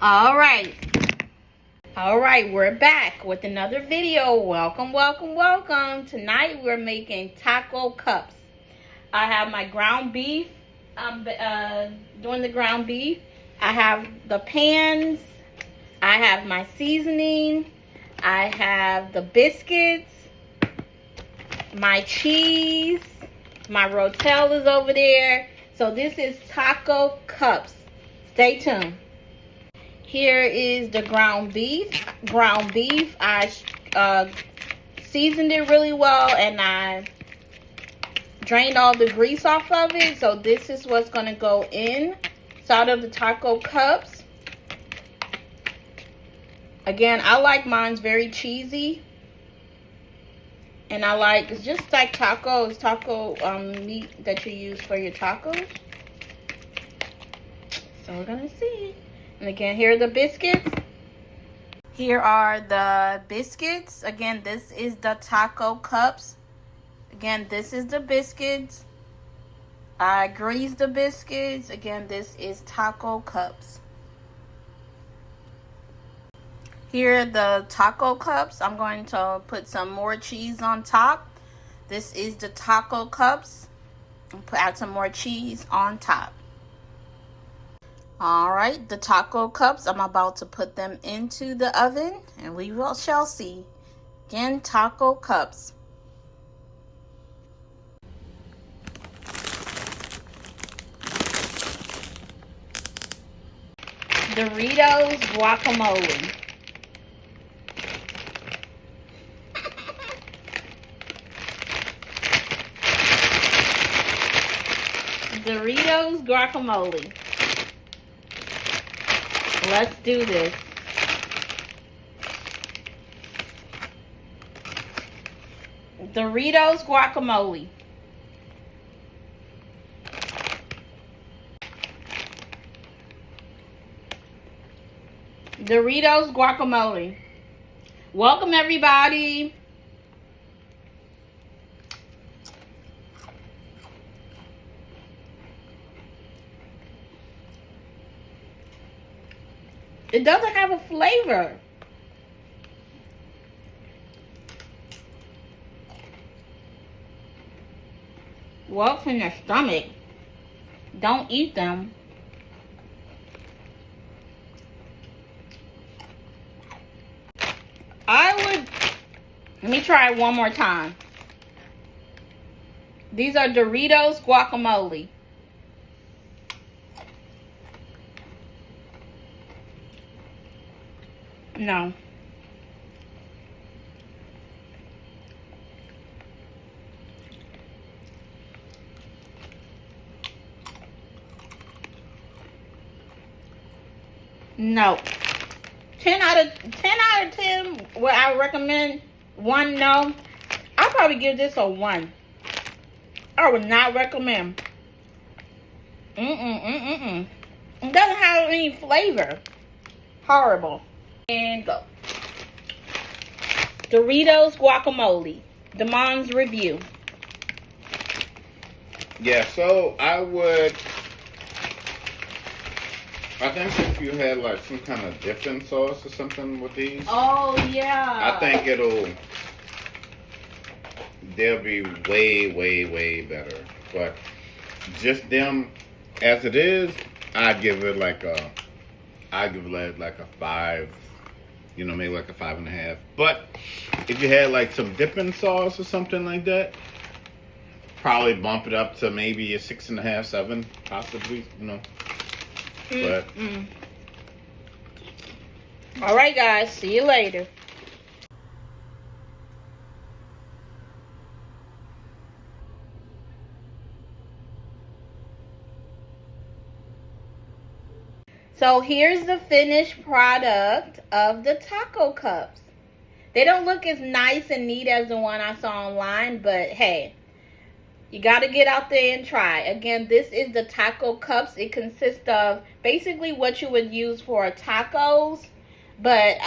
All right. We're back with another video. Welcome. Tonight we're making taco cups. I have my ground beef. I'm doing the ground beef. I have the pans. I have my seasoning. I have the biscuits, my cheese, my rotellas over there. So this is taco cups. Stay tuned. Here is the ground beef. I seasoned it really well and I drained all the grease off of it. So this is what's going to go inside of the taco cups. Again, I like mine's very cheesy. And I like, it's just like taco meat that you use for your tacos. So we're going to see. And again, here are the biscuits. Here are the biscuits. Again, this is the taco cups. Again, this is the biscuits. I greased the biscuits. Again, this is taco cups. Here are the taco cups. I'm going to put some more cheese on top. This is the taco cups. Add some more cheese on top. All right, the taco cups, I'm about to put them into the oven and we shall see. Again, taco cups. Doritos guacamole. Doritos guacamole. Let's do this. Doritos guacamole. Doritos guacamole. Welcome everybody. It doesn't have a flavor. What's in your stomach? Don't eat them. Let me try it one more time. These are Doritos guacamole. No. No. 10 out of 10. What I recommend, 1 no. I'll probably give this a 1. I would not recommend. It doesn't have any flavor. Horrible. And go. Doritos guacamole. Damon's review. Yeah, so I think if you had like some kind of dipping sauce or something with these. Oh yeah. I think they'll be way better. But just them as it is, I'd give it like a 5. You know, maybe like a 5.5. But if you had like some dipping sauce or something like that, probably bump it up to maybe a 6.5, 7, possibly. You know. But all right, guys. See you later. So here's the finished product of the taco cups. They don't look as nice and neat as the one I saw online, but hey, you got to get out there and try. Again, this is the taco cups. It consists of basically what you would use for tacos, but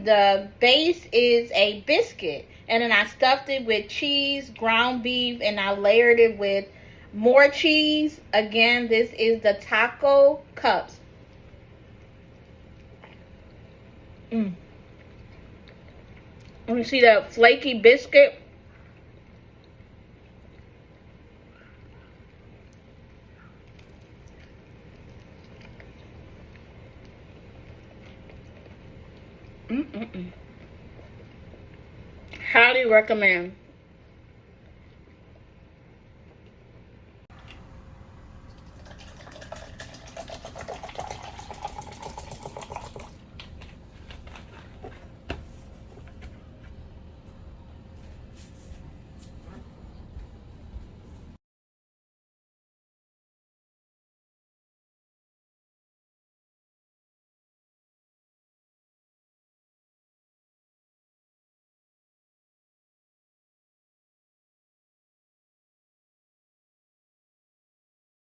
the base is a biscuit. And then I stuffed it with cheese, ground beef, and I layered it with more cheese. Again, this is the taco cups. Mm. Let me see that flaky biscuit. Highly recommend.